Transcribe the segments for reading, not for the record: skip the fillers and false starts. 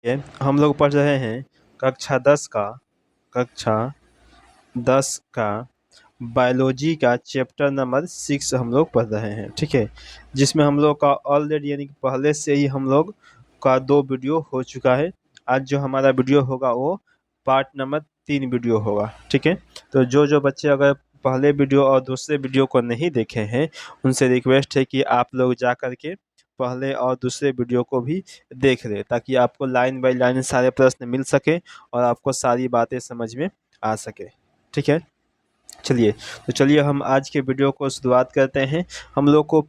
हम लोग पढ़ रहे हैं कक्षा 10 का बायोलॉजी का चैप्टर नंबर 6 हम लोग पढ़ रहे हैं। ठीक है, जिसमें हम लोग का ऑलरेडी यानी कि पहले से ही हम लोग का 2 वीडियो हो चुका है। आज जो हमारा वीडियो होगा वो पार्ट नंबर 3 वीडियो होगा। ठीक है, तो जो जो बच्चे अगर पहले वीडियो और दूसरे वीडियो को नहीं देखे हैं, उनसे रिक्वेस्ट है कि आप लोग जा कर के पहले और दूसरे वीडियो को भी देख लें, ताकि आपको लाइन बाय लाइन सारे प्रश्न मिल सके और आपको सारी बातें समझ में आ सके। ठीक है, चलिए हम आज के वीडियो को शुरुआत करते हैं। हम लोगों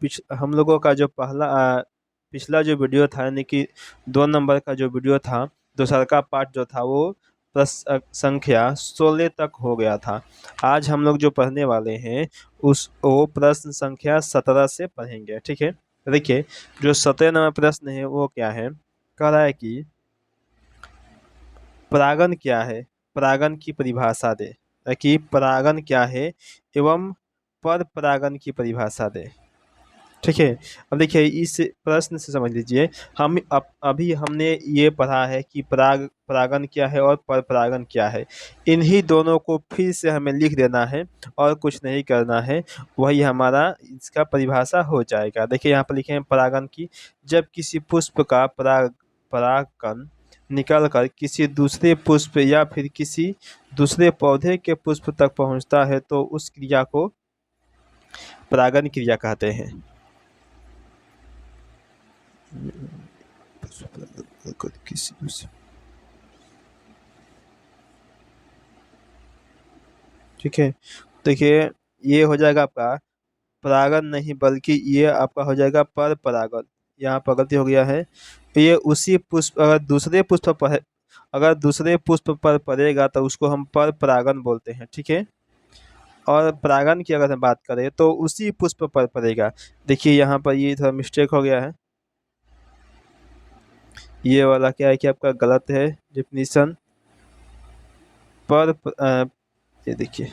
का जो पिछला जो वीडियो था, यानी कि 2 नंबर का जो वीडियो था, दूसरा का पार्ट जो था वो प्रश्न संख्या 16 तक हो गया था। आज हम लोग जो पढ़ने वाले हैं वो प्रश्न संख्या 17 से पढ़ेंगे। ठीक है, देखिए जो 17 नंबर प्रश्न है वो क्या है, कह रहा है कि परागण क्या है, परागण की परिभाषा दे। कि परागण क्या है एवं पर परागण की परिभाषा दे। ठीक है, अब देखिए इस प्रश्न से समझ लीजिए, अभी हमने ये पढ़ा है कि परागण क्या है और पर परागण क्या है। इन्हीं दोनों को फिर से हमें लिख देना है और कुछ नहीं करना है, वही हमारा इसका परिभाषा हो जाएगा। देखिए यहाँ पर लिखे हैं परागण की, जब किसी पुष्प का परागकण निकलकर किसी दूसरे पुष्प या फिर किसी दूसरे पौधे के पुष्प तक पहुंचता है तो उस क्रिया को परागण क्रिया कहते हैं। ठीक है, देखिए ये हो जाएगा आपका परागण नहीं, बल्कि ये आपका हो जाएगा पर परागण। यहाँ पर गलती हो गया है। ये उसी पुष्प अगर दूसरे पुष्प पर पड़ेगा तो उसको हम पर परागण बोलते हैं। ठीक है, और परागण की अगर हम बात करें तो उसी पुष्प पर पड़ेगा। देखिए यहाँ पर ये थोड़ा मिस्टेक हो गया है, ये वाला क्या है कि आपका गलत है डिफिनीशन। ये देखिए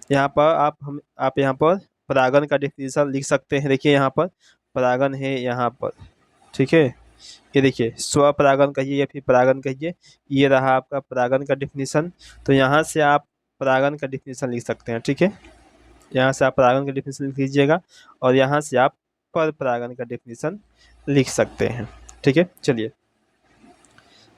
यहाँ पर आप यहाँ पर परागण का डिफिनीशन लिख सकते हैं। देखिए यहाँ पर परागण है यहाँ पर। ठीक है, ये देखिए स्वपरागण कहिए या फिर परागण कहिए, ये रहा आपका परागण का डिफिनीशन। तो यहाँ से आप परागण का डिफिनीशन लिख सकते हैं। ठीक है, यहाँ से आप परागण का डिफिनीशन लिख लीजिएगा और यहाँ से आप पर परागण का डिफिनीशन लिख सकते हैं। ठीक है, चलिए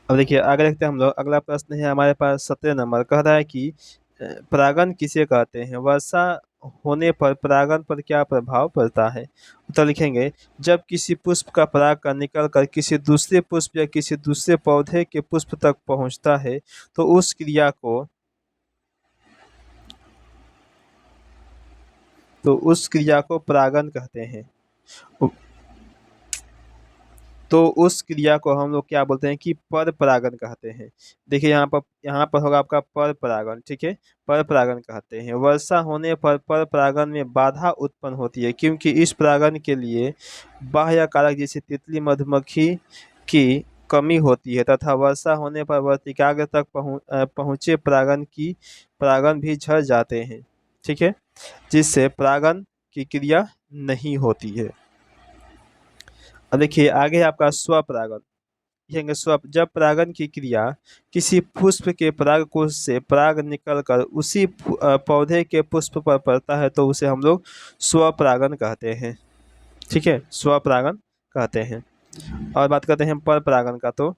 अब देखिए आगे देखते हैं हम लोग। अगला प्रश्न है हमारे पास 17 नंबर, कह रहा है कि परागण किसे कहते हैं, वर्षा होने पर परागण पर क्या प्रभाव पड़ता है। उत्तर लिखेंगे, जब किसी पुष्प का परागकण निकल कर किसी दूसरे पुष्प या किसी दूसरे पौधे के पुष्प तक पहुंचता है तो उस क्रिया को परागण कहते हैं। तो उस क्रिया को हम लोग क्या बोलते हैं कि पर परागण कहते हैं। देखिए यहाँ पर होगा आपका पर परागण। ठीक है, पर परागण कहते हैं। वर्षा होने पर परागण में बाधा उत्पन्न होती है, क्योंकि इस परागण के लिए बाह्य कारक जैसे तितली मधुमक्खी की कमी होती है, तथा वर्षा होने पर वर्तिकाग्र तक पहुँचे परागण भी झड़ जाते हैं। ठीक है, जिससे परागण की क्रिया नहीं होती है। अब देखिए आगे है आपका स्वपरागण। लिखेंगे जब परागण की क्रिया किसी पुष्प के परागकोश से पराग निकलकर उसी पौधे के पुष्प पर पड़ता है तो उसे हम लोग स्वपरागण कहते हैं। ठीक है, स्वपरागण कहते हैं। और बात करते हैं पर परागण का, तो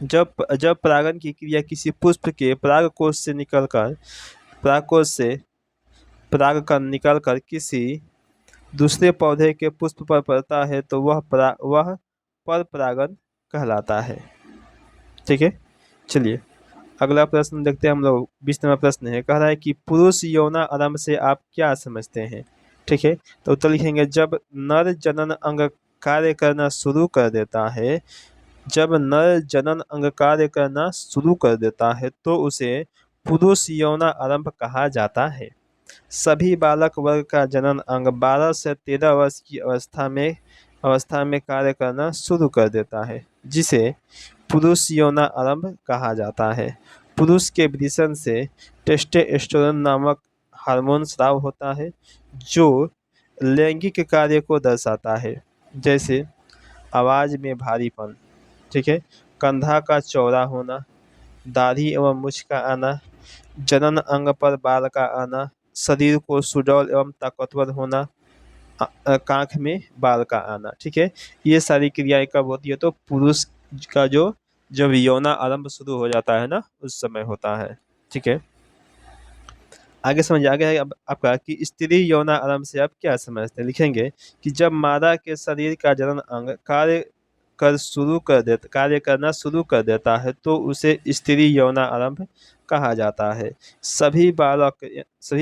जब जब परागण की क्रिया किसी पुष्प के परागकोश से परागकण निकलकर किसी दूसरे पौधे के पुष्प पर पड़ता है तो वह पर परागण कहलाता है। ठीक है, चलिए अगला प्रश्न देखते हैं हम लोग। 20 नंबर प्रश्न है, कह रहा है कि पुरुष यौन आरंभ से आप क्या समझते हैं। ठीक है, तो उत्तर लिखेंगे, जब नर जनन अंग कार्य करना शुरू कर देता है, जब नर जनन अंग कार्य करना शुरू कर देता है तो उसे पुरुष यौन आरंभ कहा जाता है। सभी बालक वर्ग का जनन अंग 12 से 13 वर्ष की अवस्था में कार्य करना शुरू कर देता है, जिसे पुरुष यौन आरंभ कहा जाता है। पुरुष के वृषण से टेस्टोस्टेरोन नामक हार्मोन स्राव होता है, जो लैंगिक कार्य को दर्शाता है, जैसे आवाज़ में भारीपन, ठीक है, कंधा का चौड़ा होना, दाढ़ी एवं मूछ का आना, जनन अंग पर बाल का आना, शरीर को सुडौल एवं ताकतवर होना, कांख में बाल का आना, ठीक है। ये सारी क्रियाएं कब होती है? तो पुरुष का जो जब यौना आरंभ शुरू हो जाता है ना, उस समय होता है, ठीक है। आगे समझ आ गया है अब आपका कि स्त्री यौना आरंभ से आप क्या समझते हैं? लिखेंगे कि जब मादा के शरीर का जनन अंग कार्य करना शुरू कर देता है तो उसे स्त्री यौना आरंभ कहा जाता है। सभी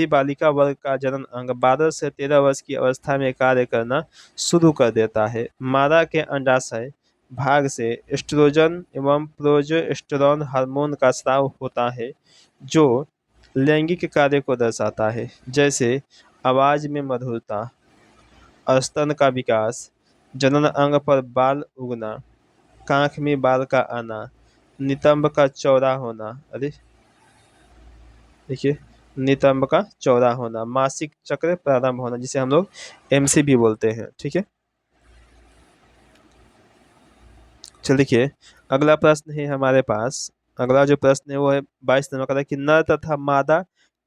बालिका वर्ग का जनन अंग 12 से 13 वर्ष की अवस्था में कार्य करना शुरू कर देता है। मादा के अंडाशय भाग से एस्ट्रोजन एवं प्रोजेस्टेरॉन हार्मोन का स्राव होता है जो लैंगिक कार्य को दर्शाता है, जैसे आवाज में मधुरता, स्तन का विकास, जनन अंग पर बाल उगना, कांख में बाल का आना, नितंब का चौड़ा होना, अरे देखिए, नितंब का चौड़ा होना, मासिक चक्र प्रारंभ होना जिसे हम लोग एमसी भी बोलते हैं, ठीक है। चल देखिए, अगला प्रश्न है हमारे पास। अगला जो प्रश्न है वो है 22 नंबर का, कि नर तथा मादा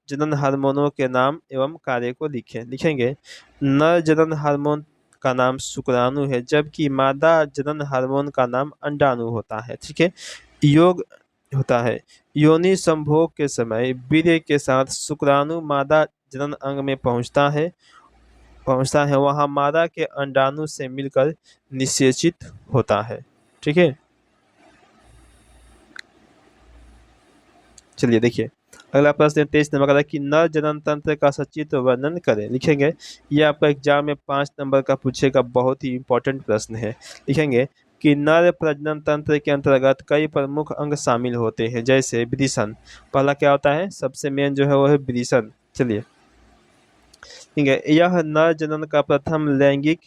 जनन हार्मोनों के नाम एवं कार्य को लिखेंगे। नर जनन हार्मोन का नाम शुक्राणु है, जबकि मादा जनन हार्मोन का नाम अंडाणु होता है, ठीक है। योग होता है, योनि संभोग के समय वीर्य के साथ शुक्राणु मादा जनन अंग में पहुंचता है, वहां मादा के अंडाणु से मिलकर निषेचित होता है, ठीक है। चलिए देखिए, अगला प्रश्न 23 नंबर का, कि नर जनन तंत्र का सचित्र वर्णन करें। लिखेंगे, ये आपका एग्जाम में 5 नंबर का पूछेगा, बहुत ही इंपॉर्टेंट प्रश्न है। लिखेंगे कि नर प्रजनन तंत्र के अंतर्गत कई प्रमुख अंग शामिल होते हैं, जैसे वृषण। पहला क्या होता है? सबसे मेन जो है वो है वृषण। चलिए ठीक है, यह नर जनन का प्रथम लैंगिक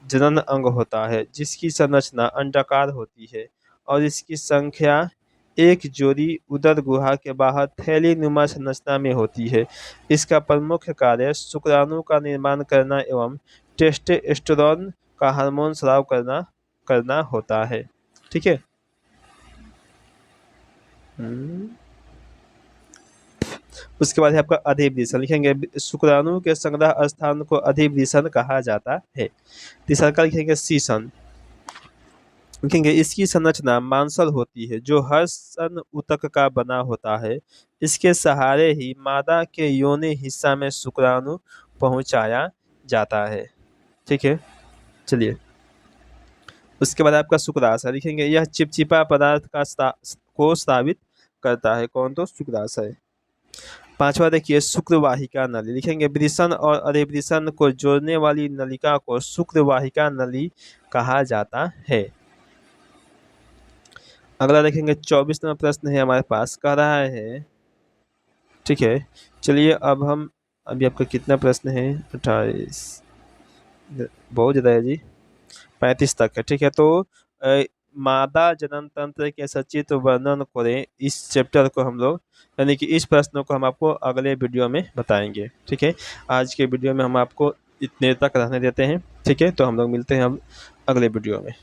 जनन अंग होता है, जिसकी संरचना अंडाकार होती है और इसकी संख्या एक जोड़ी उदर गुहा के बाहर थैली नुमा संरचना में होती है। इसका प्रमुख कार्य शुक्राणु का निर्माण करना एवं टेस्टोस्टेरोन का हार्मोन स्राव करना होता है, ठीक है। उसके बाद है आपका अधिवृषण। लिखेंगे, शुक्राणु के संग्रह स्थान को अधिवृषण कहा जाता है। तीसरा का लिखेंगे शीशन। लिखेंगे, इसकी संरचना मांसल होती है जो हर सन ऊतक का बना होता है। इसके सहारे ही मादा के योनि हिस्सा में शुक्राणु पहुंचाया जाता है, ठीक है। चलिए, उसके बाद आपका शुक्राशय। लिखेंगे, यह चिपचिपा पदार्थ को स्रावित करता है। कौन? तो शुक्राशय। पांचवा देखिए, शुक्रवाहिका नली। लिखेंगे, वृषण और अधिवृषण को जोड़ने वाली नलिका को शुक्रवाहिका नली कहा जाता है। अगला देखेंगे, 24 नंबर प्रश्न है हमारे पास, कह रहा है, ठीक है। चलिए अब हम, अभी आपका कितना प्रश्न है? 28, बहुत ज़्यादा है जी, 35 तक है, ठीक है। तो मादा जनन तंत्र के सचित्र वर्णन करें, इस चैप्टर को हम लोग, यानी कि इस प्रश्नों को हम आपको अगले वीडियो में बताएंगे, ठीक है। आज के वीडियो में हम आपको इतने तक रहने देते हैं, ठीक है। तो हम लोग मिलते हैं अब अगले वीडियो में।